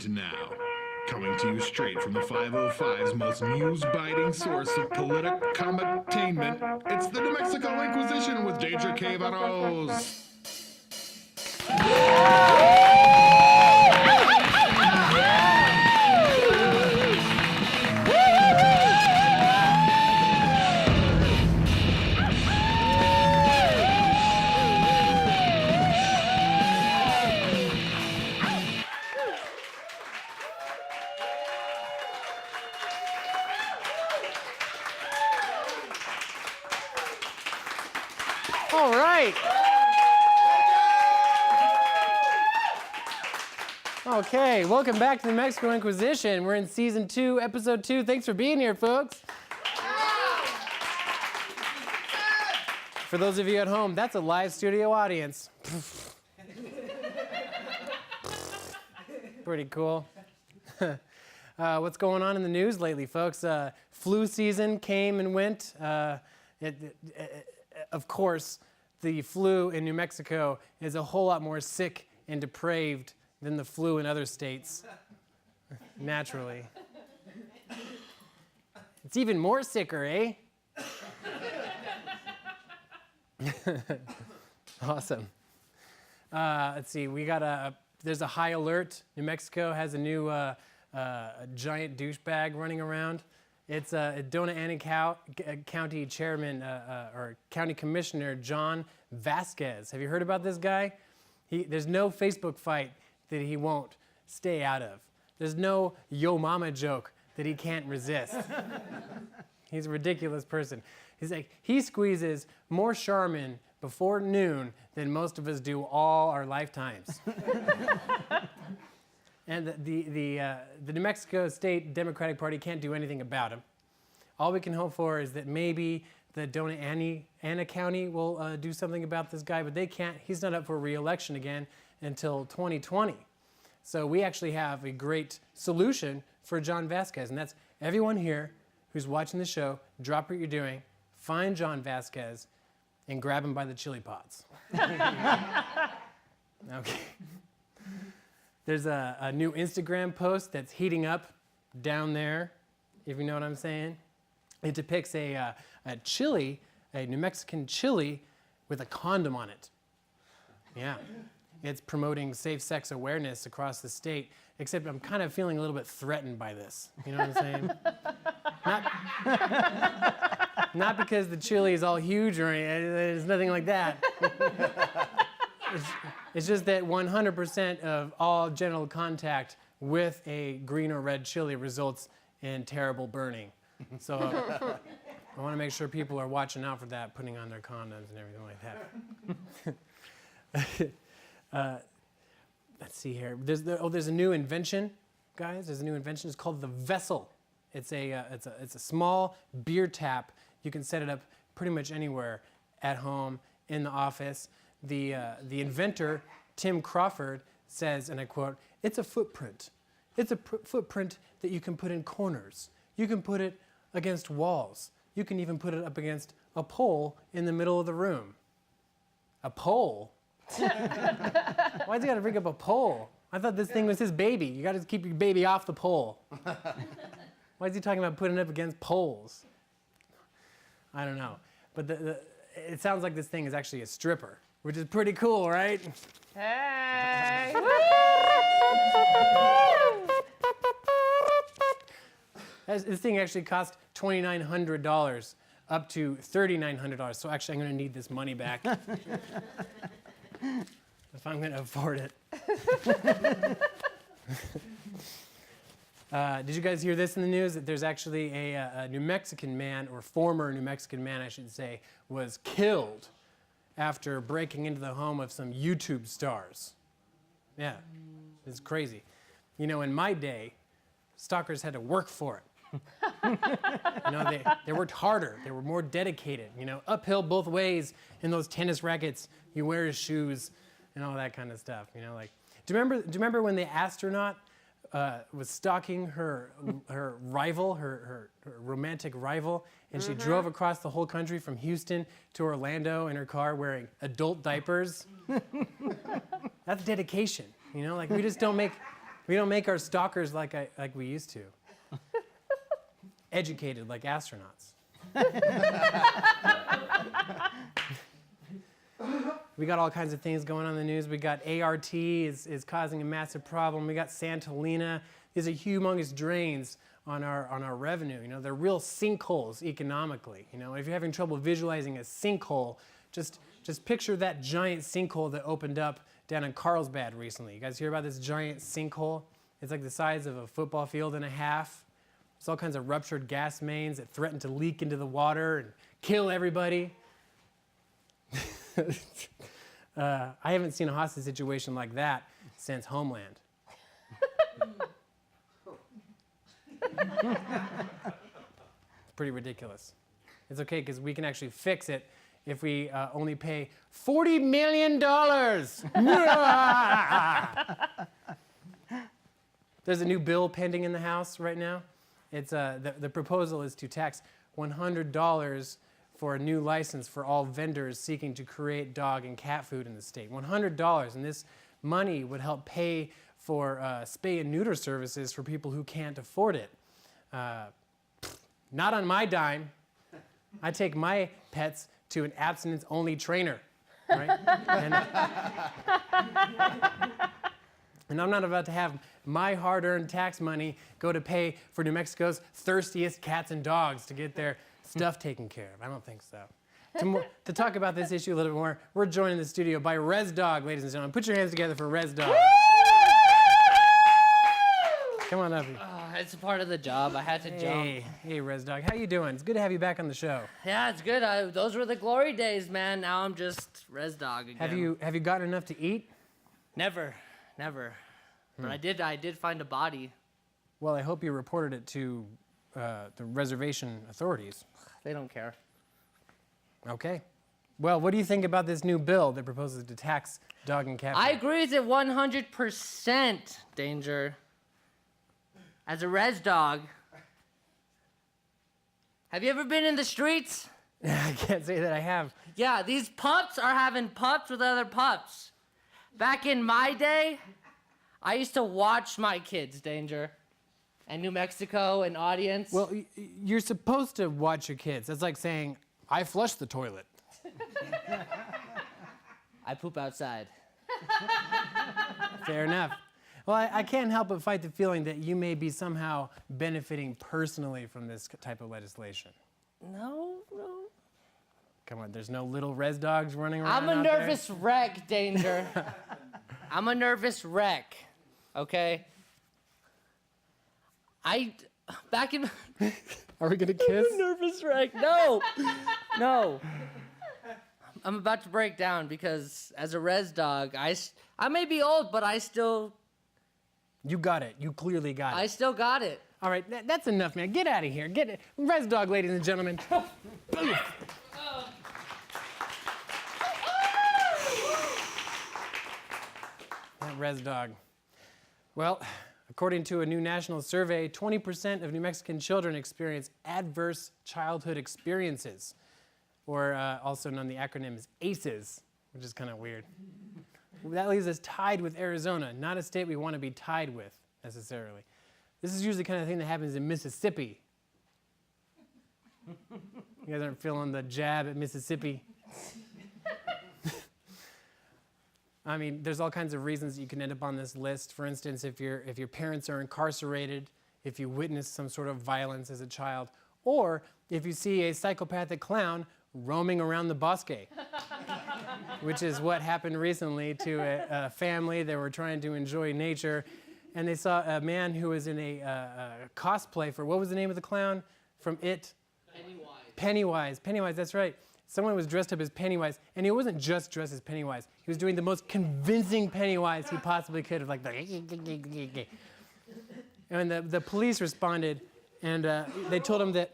And now, coming to you straight from the 505's most news-biting source of political commentainment, it's the New Mexico Inquisition with Danger Cavaros. All right. Okay, welcome back to the Mexico Inquisition. We're in season 2, episode 2. Thanks for being here, folks. For those of you at home, that's a live studio audience. Pretty cool. What's going on in the news lately, folks? Flu season came and went. Of course, the flu in New Mexico is a whole lot more sick and depraved than the flu in other states, naturally. It's even more sicker, eh? Awesome. Let's see, there's a high alert. New Mexico has a new giant douchebag running around. It's Dona County Chairman or County Commissioner John Vasquez. Have you heard about this guy? There's no Facebook fight that he won't stay out of. There's no yo mama joke that he can't resist. He's a ridiculous person. He's like, he squeezes more Charmin before noon than most of us do all our lifetimes. And the New Mexico State Democratic Party can't do anything about him. All we can hope for is that maybe the Dona Ana County will do something about this guy, but they can't. He's not up for re-election again until 2020. So we actually have a great solution for John Vasquez, and that's everyone here who's watching the show, drop what you're doing, find John Vasquez, and grab him by the chili pods. Okay. There's a new Instagram post that's heating up down there, if you know what I'm saying. It depicts a chili, a New Mexican chili with a condom on it. Yeah. It's promoting safe sex awareness across the state, except I'm kind of feeling a little bit threatened by this. You know what I'm saying? Not because the chili is all huge or anything, there's nothing like that. It's just that 100% of all genital contact with a green or red chili results in terrible burning. So I want to make sure people are watching out for that, putting on their condoms and everything like that. Let's see here. There's a new invention, guys. There's a new invention. It's called the vessel. It's a small beer tap. You can set it up pretty much anywhere, at home, in the office. The inventor, Tim Crawford, says, and I quote, "It's a footprint. It's a footprint that you can put in corners. You can put it against walls. You can even put it up against a pole in the middle of the room." A pole? Why's he got to bring up a pole? I thought this thing was his baby. You got to keep your baby off the pole. Why is he talking about putting it up against poles? I don't know. But it sounds like this thing is actually a stripper, which is pretty cool, right? Hey! This thing actually cost $2,900 up to $3,900. So actually, I'm going to need this money back if I'm going to afford it. Did you guys hear this in the news? That there's actually a New Mexican man, or former New Mexican man, I should say, was killed after breaking into the home of some YouTube stars. Yeah, it's crazy. You know, in my day, stalkers had to work for it. You know, they worked harder. They were more dedicated. You know, uphill both ways in those tennis rackets. You wear his shoes and all that kind of stuff. You know, like, do you remember when the astronaut was stalking her rival, her romantic rival, and she drove across the whole country from Houston to Orlando in her car wearing adult diapers? That's dedication. You know, like, we just don't make We don't make our stalkers like we used to. Educated like astronauts. We got all kinds of things going on in the news. We got ART is causing a massive problem. We got Santolina. These are humongous drains on our revenue. You know, they're real sinkholes economically. You know, if you're having trouble visualizing a sinkhole, just picture that giant sinkhole that opened up down in Carlsbad recently. You guys hear about this giant sinkhole? It's like the size of a football field and a half. There's all kinds of ruptured gas mains that threaten to leak into the water and kill everybody. I haven't seen a hostage situation like that since Homeland. It's pretty ridiculous. It's okay because we can actually fix it if we only pay $40 million. There's a new bill pending in the House right now. It's the proposal is to tax $100 for a new license for all vendors seeking to create dog and cat food in the state. $100, and this money would help pay for spay and neuter services for people who can't afford it. Not on my dime. I take my pets to an abstinence-only trainer, right? And I'm not about to have my hard-earned tax money go to pay for New Mexico's thirstiest cats and dogs to get their stuff taken care of. I don't think so. To talk about this issue a little bit more, we're joined in the studio by Res Dog, ladies and gentlemen. Put your hands together for Res Dog. Come on up here. It's a part of the job. I had to jump. Hey, Res Dog. How you doing? It's good to have you back on the show. Yeah, it's good. Those were the glory days, man. Now I'm just Res Dog again. Have you gotten enough to eat? Never. But I did find a body. Well, I hope you reported it to the reservation authorities. They don't care. Okay. Well, what do you think about this new bill that proposes to tax dog and cat food? I agree with it 100%, Danger. As a Res Dog, have you ever been in the streets? I can't say that I have. Yeah, these pups are having pups with other pups. Back in my day, I used to watch my kids, Danger. And New Mexico, an audience. Well, you're supposed to watch your kids. That's like saying, I flush the toilet. I poop outside. Fair enough. Well, I can't help but fight the feeling that you may be somehow benefiting personally from this type of legislation. No. Come on, there's no little Res Dogs running around I'm a out nervous wreck, Danger. I'm a nervous wreck, okay? Back in... Are we gonna kiss? I'm a nervous wreck. No. I'm about to break down because as a Res Dog, I may be old, but I still... You got it. You clearly got it. I still got it. All right, that's enough, man. Get out of here. Get it. Res Dog, ladies and gentlemen. That Res Dog. Well, according to a new national survey, 20% of New Mexican children experience adverse childhood experiences, or also known the acronym as ACEs, which is kind of weird. That leaves us tied with Arizona, not a state we want to be tied with, necessarily. This is usually the kind of thing that happens in Mississippi. You guys aren't feeling the jab at Mississippi? I mean, there's all kinds of reasons you can end up on this list. For instance, if your parents are incarcerated, if you witness some sort of violence as a child, or if you see a psychopathic clown roaming around the bosque, which is what happened recently to a family that were trying to enjoy nature, and they saw a man who was in a cosplay for, what was the name of the clown from It? Pennywise, that's right. Someone was dressed up as Pennywise, and he wasn't just dressed as Pennywise. He was doing the most convincing Pennywise he possibly could have, like the. And the police responded, and they told him that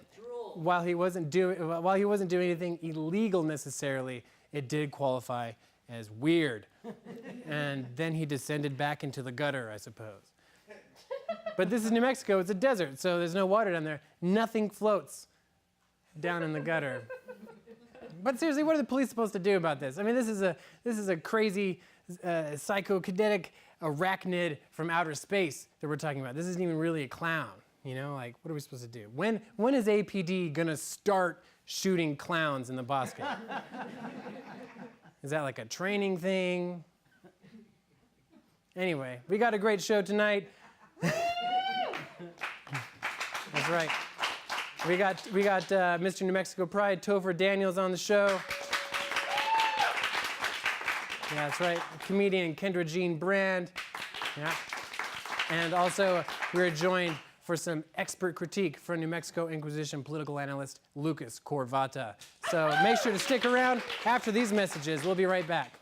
while he wasn't doing anything illegal necessarily, it did qualify as weird. And then he descended back into the gutter, I suppose. But this is New Mexico. It's a desert, so there's no water down there. Nothing floats down in the gutter. But seriously, what are the police supposed to do about this? I mean, this is a crazy, psychokinetic arachnid from outer space that we're talking about. This isn't even really a clown. You know, like, what are we supposed to do? When is APD gonna start shooting clowns in the Bosque? Is that like a training thing? Anyway, we got a great show tonight. That's right. We got Mr. New Mexico Pride, Topher Daniels on the show. Yeah, that's right. Comedian Kendra Jean Brand. Yeah. And also, we're joined for some expert critique from New Mexico Inquisition political analyst Lucas Corvatta. So make sure to stick around after these messages. We'll be right back.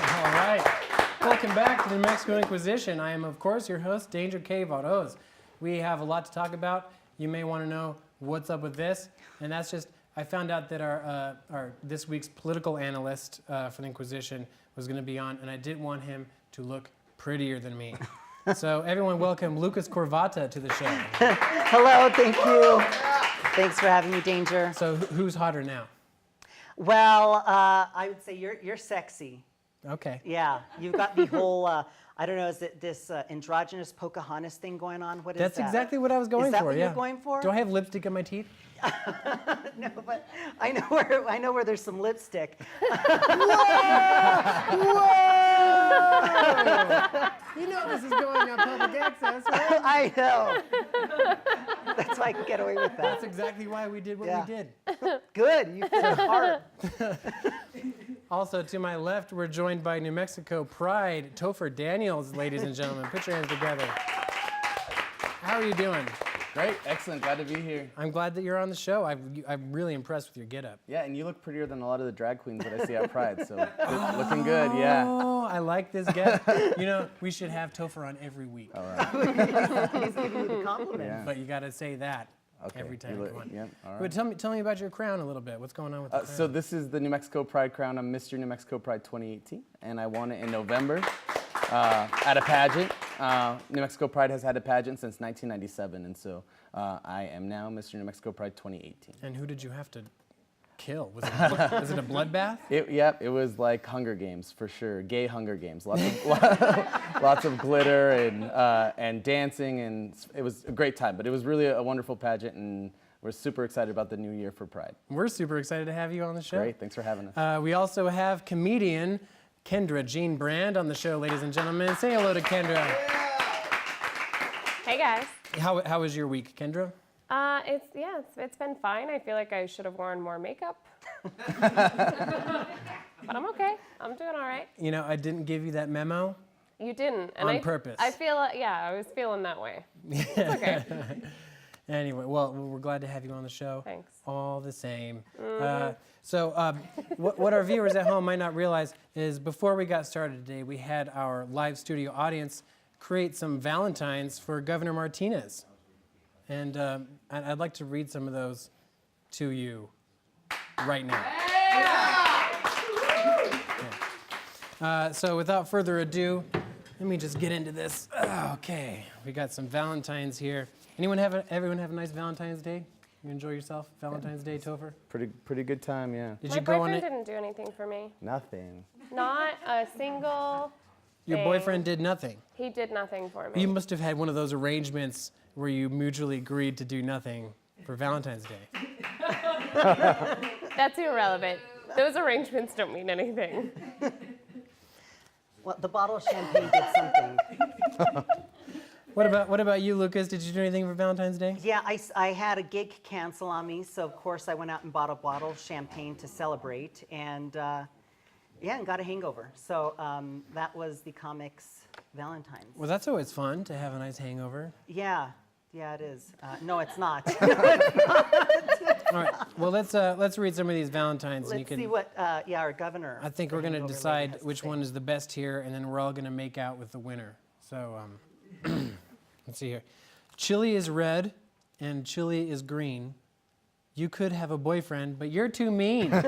All right. Welcome back to the New Mexico Inquisition. I am, of course, your host, Danger K. Varoz. We have a lot to talk about. You may want to know what's up with this, and that's just I found out that our this week's political analyst for the Inquisition was going to be on, and I didn't want him to look prettier than me. So everyone welcome Lucas Corvatta to the show. Hello, thank you. Thanks for having me, Danger. So who's hotter now? Well, I would say you're sexy. Okay. Yeah, you've got the whole, I don't know, is it this androgynous Pocahontas thing going on? What is That's that? exactly what I was going for. Is that what yeah. you're going for? Do I have lipstick on my teeth? No, but I know where there's some lipstick. Whoa! You know this is going on public access, right? I know. That's why I can get away with that. That's exactly why we did what we did. Good, you fit it hard. Also, to my left, we're joined by New Mexico Pride, Topher Daniels, ladies and gentlemen. Put your hands together. How are you doing? Great, excellent, glad to be here. I'm glad that you're on the show. I'm really impressed with your getup. Yeah, and you look prettier than a lot of the drag queens that I see at Pride, so looking good, yeah. Oh, I like this guy. You know, we should have Topher on every week. All right. He's giving you the compliment. Yeah. But you got to say that every time you look, come on. yeah, all But right. tell me about your crown a little bit. What's going on with the crown? So this is the New Mexico Pride crown. I'm Mr. New Mexico Pride 2018, and I won it in November at a pageant. New Mexico Pride has had a pageant since 1997, and so I am now Mr. New Mexico Pride 2018. And who did you have to kill? Was it a bloodbath? It was like Hunger Games for sure, gay Hunger Games. Lots of glitter and dancing, and it was a great time. But it was really a wonderful pageant, and we're super excited about the new year for Pride. We're super excited to have you on the show. Great, thanks for having us. We also have comedian Kendra Jean Brand on the show, ladies and gentlemen. Say hello to Kendra. Hey guys. How was your week, Kendra? It's been fine. I feel like I should have worn more makeup. But I'm okay. I'm doing all right. You know, I didn't give you that memo. You didn't. And On purpose. I feel, I was feeling that way. It's okay. Anyway, well, we're glad to have you on the show. Thanks. All the same. What our viewers at home might not realize is before we got started today, we had our live studio audience create some Valentines for Governor Martinez. And I'd like to read some of those to you right now. Yeah. So without further ado, let me just get into this. Okay, we got some Valentines here. Everyone have a nice Valentine's Day? You enjoy yourself, Valentine's Day, Topher? Pretty good time, yeah. Did My you go on boyfriend it? didn't do anything for me. Nothing. Not a single Your thing. boyfriend did nothing. He did nothing for me. You must have had one of those arrangements where you mutually agreed to do nothing for Valentine's Day. That's irrelevant. Those arrangements don't mean anything. Well, the bottle of champagne did something. What about you, Lucas? Did you do anything for Valentine's Day? Yeah, I had a gig cancel on me, so of course I went out and bought a bottle of champagne to celebrate, and and got a hangover. So that was the comics Valentine's. Well, that's always fun to have a nice hangover. Yeah, it is. No, it's not. All right. Well, let's read some of these Valentines. And you Let's can, see what, our governor. I think we're going to decide which one is the best here, and then we're all going to make out with the winner. So let's see here. Chili is red and chili is green. You could have a boyfriend, but you're too mean. Huh.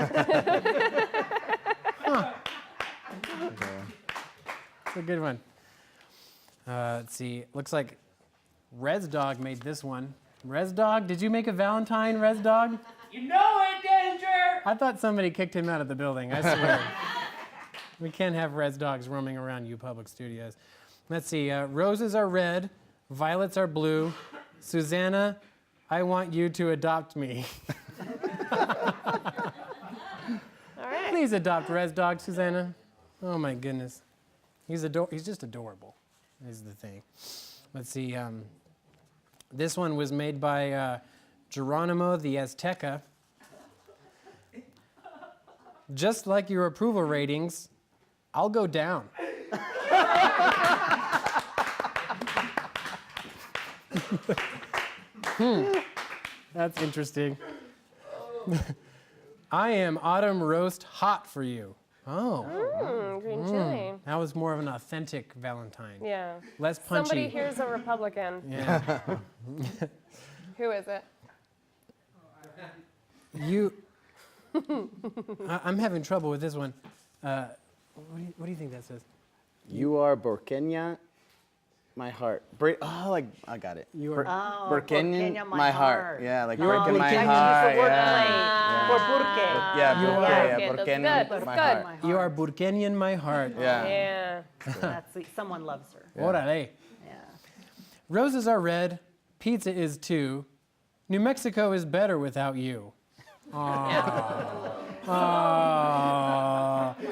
That's a good one. Let's see. Looks like Red's dog made this one. Res Dog? Did you make a Valentine, Res Dog? You know it, Danger! I thought somebody kicked him out of the building, I swear. We can't have Res Dogs roaming around you public studios. Let's see, roses are red, violets are blue. Susanna, I want you to adopt me. All right. Please adopt Res Dog, Susanna. Oh my goodness. He's just adorable, is the thing. Let's see, this one was made by Geronimo the Azteca. Just like your approval ratings, I'll go down. That's interesting. I am autumn roast hot for you. Oh, Green chili. that was more of an authentic Valentine. Yeah. Less punchy. Somebody here's a Republican. Yeah. Who is it? You. I'm having trouble with this one. What do you think that says? You are Borqueña, my heart. I got it. You are. Borqueña, my heart. Yeah, like Oh, breaking my Borqueña heart. is the Yeah. wordplay. For porque. Yeah, You are- yeah, Okay, that's Borqueña, good, my that's heart. You are Burkenian, my heart. Yeah. Yeah. That's sweet. Someone loves her. Orale. Yeah. Roses are red. Pizza is too. New Mexico is better without you.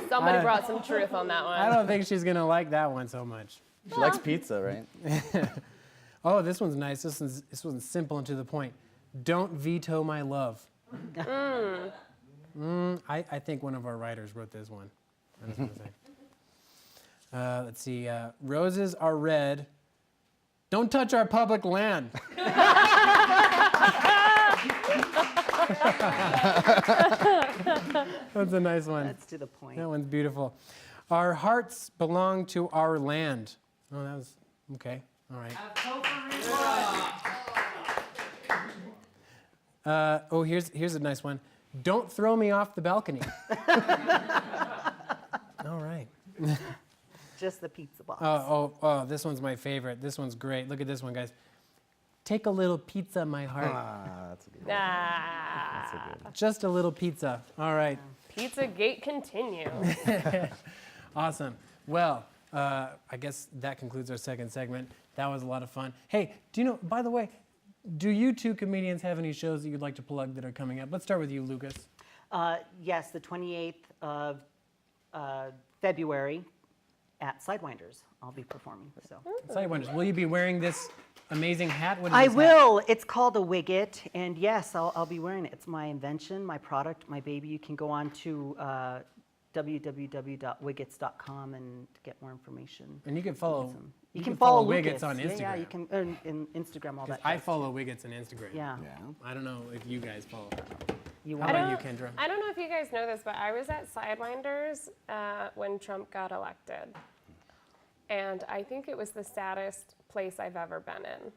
Somebody brought some truth on that one. I don't think she's gonna like that one so much. She likes pizza, right? Oh, this one's nice. This one's simple and to the point. Don't veto my love. I think one of our writers wrote this one. I just want to say. Let's see. Roses are red. Don't touch our public land. That's a nice one. That's to the point. That one's beautiful. Our hearts belong to our land. Oh, that was okay. All right. Here's a nice one. Don't throw me off the balcony. All right. Just the pizza box. Oh, this one's my favorite. This one's great. Look at this one, guys. Take a little pizza, my heart. That's a good one. Ah. Just a little pizza. All right. Pizzagate continues. Awesome. Well, I guess that concludes our second segment. That was a lot of fun. Hey, do you know, by the way, do you two comedians have any shows that you'd like to plug that are coming up? Let's start with you, Lucas. Yes, the 28th of February at Sidewinders. I'll be performing. So Sidewinders, will you be wearing this amazing hat? What is I this hat? will. It's called a Wigget, and yes, I'll be wearing it. It's my invention, my product, my baby. You can go on to www.wiggets.com and get more information. And you can follow. You can follow Wiggets Lucas. on Instagram. Yeah, you can in Instagram all that. I jazz, follow Wiggets on Instagram. too. Yeah. Yeah. I don't know if you guys follow. You How want about you, Kendra? I don't know if you guys know this, but I was at Sidewinders when Trump got elected. And I think it was the saddest place I've ever been in.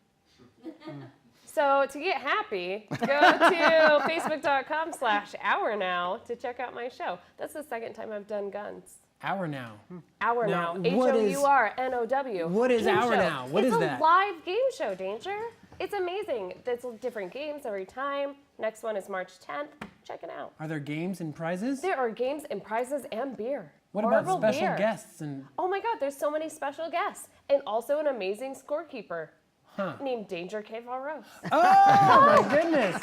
So to get happy, go to facebook.com/hournow to check out my show. That's the second time I've done guns. Hour Now. Hour Now, Now, what is- HOURNOW. what is Game Hour show. Now? What is that? It's a live game show, Danger. It's amazing. There's different games every time. Next one is March 10th. Check it out. Are there games and prizes? There are games and prizes and beer. What about Horrible special beer. guests and Oh my God, there's so many special guests. And also an amazing scorekeeper named Danger Kevaros. Oh my goodness!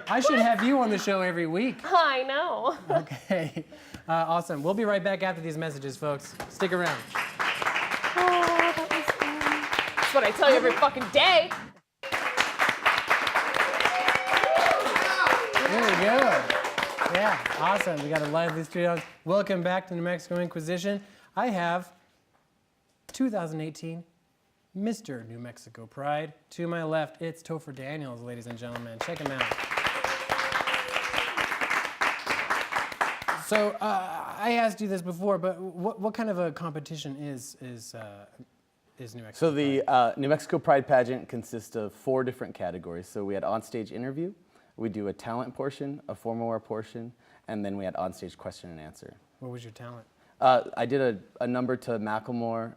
I should have you on the show every week. I know. Okay, awesome. We'll be right back after these messages, folks. Stick around. That's what I tell you every fucking day. There we go. Yeah, awesome. We got a lively studio. Welcome back to New Mexico Inquisition. I have 2018 Mr. New Mexico Pride. To my left, it's Topher Daniels, ladies and gentlemen. Check him out. So I asked you this before, but what kind of a competition is New Mexico? So the New Mexico Pride pageant consists of 4 different categories. So we had onstage interview, we do a talent portion, a formal wear portion, and then we had onstage question and answer. What was your talent? I did a number to Macklemore,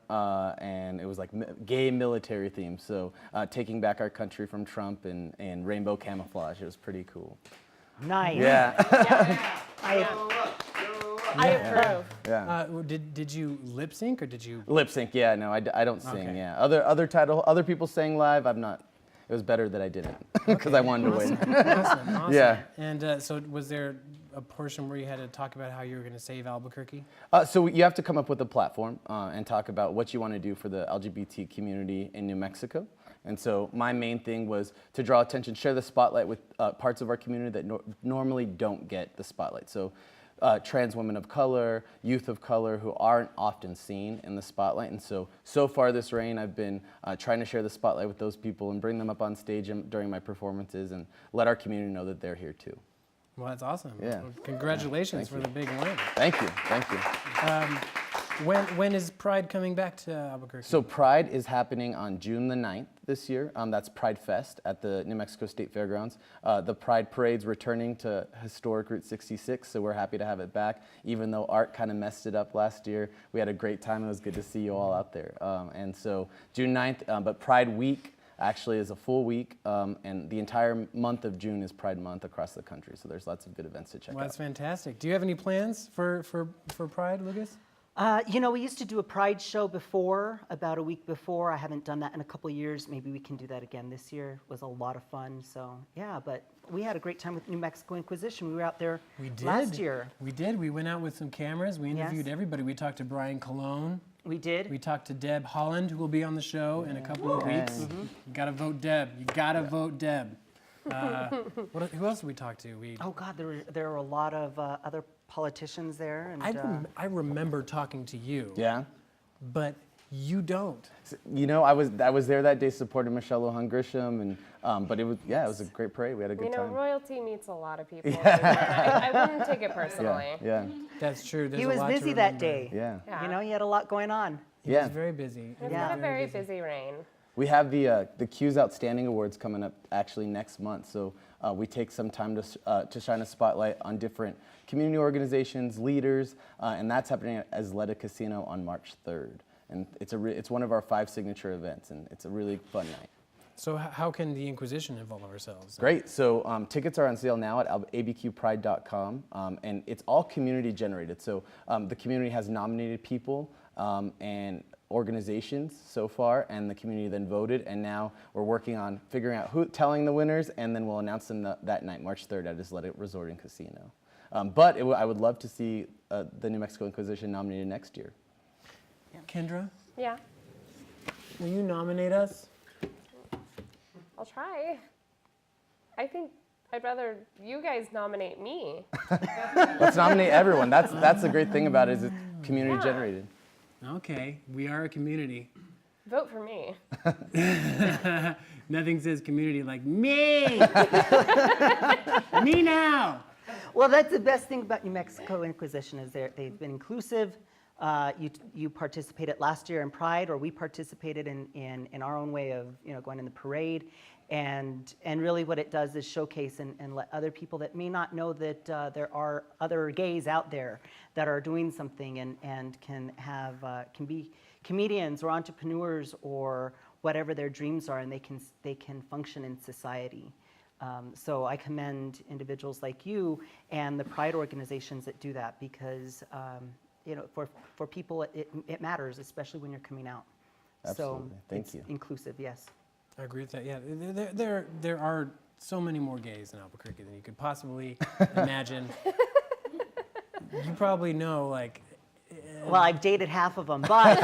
and it was like gay military themed. So taking back our country from Trump and rainbow camouflage. It was pretty cool. Nice. Yeah. I approve. Yeah. Did you lip sync or did you? Lip sync. Yeah. No, I don't sing. Okay. Yeah. Other people sang live. I'm not. It was better that I didn't because I wanted to win. Awesome. Yeah. And so was there a portion where you had to talk about how you were going to save Albuquerque? So you have to come up with a platform and talk about what you want to do for the LGBT community in New Mexico. And so my main thing was to draw attention, share the spotlight with parts of our community that normally don't get the spotlight. So trans women of color, youth of color who aren't often seen in the spotlight. And so far this reign, I've been trying to share the spotlight with those people and bring them up on stage during my performances and let our community know that they're here too. Well, that's awesome. Yeah. Well, congratulations for the big win. Thank you, thank you. When is Pride coming back to Albuquerque? So Pride is happening on June the 9th this year. That's Pride Fest at the New Mexico State Fairgrounds. The Pride Parade's returning to historic Route 66, so we're happy to have it back. Even though Art kind of messed it up last year, we had a great time. It was good to see you all out there. And so June 9th, but Pride Week actually is a full week, and the entire month of June is Pride Month across the country. So there's lots of good events to check Well, out. that's fantastic. Do you have any plans for Pride, Lucas? We used to do a Pride show before, about a week before. I haven't done that in a couple of years. Maybe we can do that again this year. It was a lot of fun. So, yeah, but we had a great time with New Mexico Inquisition. We were out there last year. We did. We went out with some cameras. We interviewed Yes. everybody. We talked to Brian Colon. We did. We talked to Deb Holland, who will be on the show in a couple of weeks. You gotta vote Deb. You gotta vote Deb. Who else did we talk to? Oh, God, there were a lot of other politicians there. And I remember talking to you. Yeah. But you don't. You know, I was there that day supporting Michelle Lohan Grisham, and but it was a great parade. We had a good time. Royalty meets a lot of people. I wouldn't take it personally. Yeah. That's true. There's he a was lot to busy that remember. day. Yeah. He had a lot going on. He was very busy. It's been a very busy reign. We have the Q's Outstanding Awards coming up actually next month, so we take some time to shine a spotlight on different community organizations, leaders, and that's happening at Isleta Casino on March 3rd. And it's one of our 5 signature events, and it's a really fun night. So how can the Inquisition involve ourselves? Great. So tickets are on sale now at abqpride.com, and it's all community generated. So the community has nominated people and organizations so far, and the community then voted, and now we're working on figuring out telling the winners, and then we'll announce them that night, March 3rd, at Isleta Resort and Casino. But I would love to see the New Mexico Inquisition nominated next year. Kendra, Yeah, will you nominate us? I'll try. I think I'd rather you guys nominate me. Let's nominate everyone. That's the great thing about it, is it's community generated. Okay, we are a community. Vote for me. Nothing says community like me. Me now. Well, that's the best thing about New Mexico Inquisition is they've been inclusive. You participated last year in Pride, or we participated in our own way of going in the parade, and really what it does is showcase and let other people that may not know that there are other gays out there that are doing something and can be comedians or entrepreneurs or whatever their dreams are, and they can function in society. So I commend individuals like you and the Pride organizations that do that, because for people it matters, especially when you're coming out. Absolutely. So Thank it's you. inclusive, yes. I agree with that. Yeah, there are so many more gays in Albuquerque than you could possibly imagine. You probably know, like. Well, I've dated half of them, but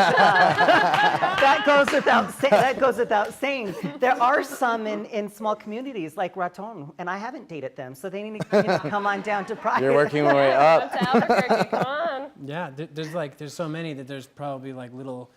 that goes without saying. There are some in small communities like Raton, and I haven't dated them, so they need to come on down to Pride. You're working your way up. To Albuquerque, come on. Yeah, there's so many that there's probably like little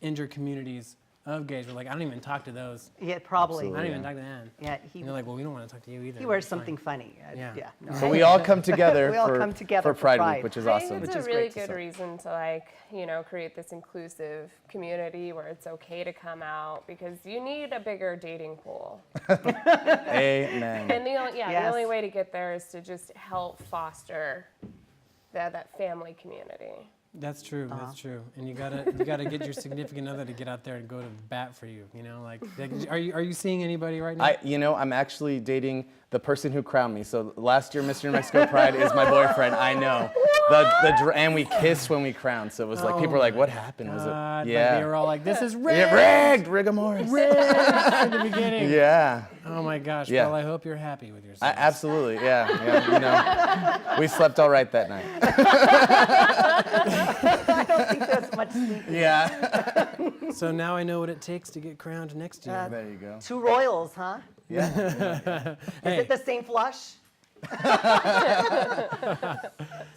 inter-communities of gays. We're like, I don't even talk to those. Yeah, probably. I don't even talk to them. Yeah, And they're like, well, we don't want to talk to you either. he wears It's fine. something funny. Yeah. No. So we all come together, We all come together for for Pride Pride. Week, which is I think awesome. it's Which a is really great to good see. reason to create this inclusive community where it's okay to come out, because you need a bigger dating pool. Amen. And the Yes. only way to get there is to just help foster that family community. That's true. That's true. And you gotta get your significant other to get out there and go to bat for you. You know, like are you seeing anybody right now? I'm actually dating the person who crowned me. So last year, Mr. New Mexico Pride is my boyfriend. I know. And we kissed when we crowned. So it was like people were like, "What happened?" Was it? God, Yeah. like they were all like, "This is rigged." Yeah, rigged. Rigamorous. Rigged in the beginning. Yeah. Oh my gosh. Yeah. Well, I hope you're happy with yourself. Absolutely. Yeah. You know, we slept all right that night. I don't think there's much sleep. Yeah. So now I know what it takes to get crowned next year. There you go. 2 royals, huh? Yeah. Is it the same flush? It's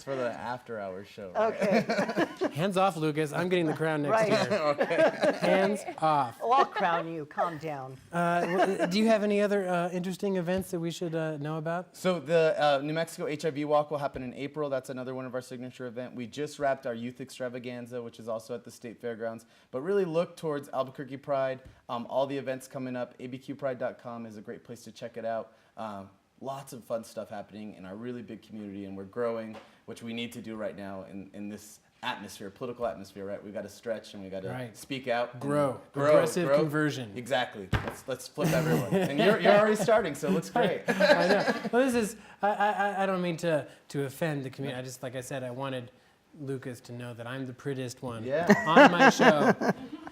for the after-hours show. Okay. Hands off, Lucas. I'm getting the crown next Right. year. Hands off. Oh, I'll crown you. Calm down. Do you have any other interesting events that we should know about? So the New Mexico HIV Walk will happen in April. That's another one of our signature events. We just wrapped our Youth Extravaganza, which is also at the State Fairgrounds. But really look towards Albuquerque Pride. All the events coming up. abqpride.com is a great place to check it out. Lots of fun stuff happening in our really big community, and we're growing, which we need to do right now in this atmosphere, political atmosphere, right? We've got to stretch and we've got to speak out. Grow. Aggressive conversion. Exactly. Let's flip everyone. And you're already starting, so it looks great. I know. Well, this is, I don't mean to offend the community. I just, like I said, I wanted Lucas to know that I'm the prettiest one on my show.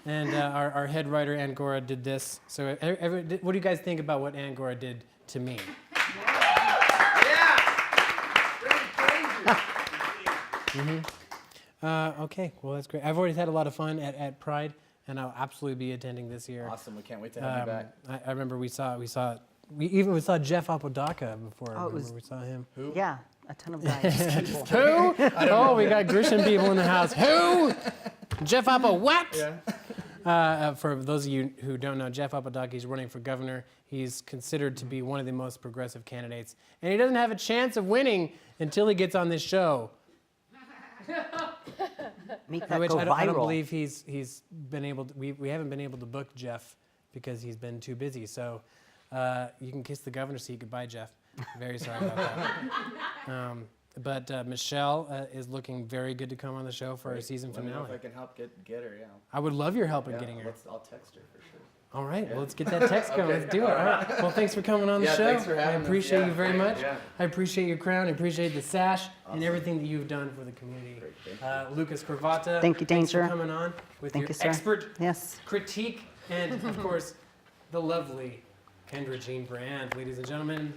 And our head writer, Angora, did this. So what do you guys think about what Angora did to me? Okay, well, that's great. I've already had a lot of fun at Pride, and I'll absolutely be attending this year. Awesome. We can't wait to have you back. I remember we saw Jeff Apodaca before. Oh, Remember we saw him. Yeah, a ton of guys. People. Who? Oh, we got Grisham people in the house. Who? Jeff Appa what? Yeah. For those of you who don't know, Jeff Apodaca is running for governor. He's considered to be one of the most progressive candidates, and he doesn't have a chance of winning until he gets on this show. Make that Which go I don't viral. believe he's been able to. We haven't been able to book Jeff because he's been too busy. So you can kiss the governor's seat goodbye, Jeff. Very sorry about that. But Michelle is looking very good to come on the show for our season Let me know finale. if I can help get her, yeah. I would love your help in getting her. I'll text her for sure. All right, well, let's get that text going. Let's do it. All right. Well, thanks for coming on the show. Thanks for having I us. appreciate you very great, much. yeah. I appreciate your crown. I appreciate the sash and everything that you've done for the community. Thank Lucas Corvatta. Thank you, Thanks for Danger. coming on with Thank your you, sir. expert Yes. critique and, of course, the lovely Kendra Jean Brand, ladies and gentlemen.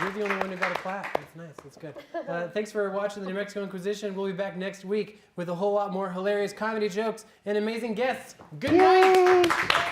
You're the only one who got a clap. That's nice. That's good. Thanks for watching the New Mexico Inquisition. We'll be back next week with a whole lot more hilarious comedy jokes and amazing guests. Good night.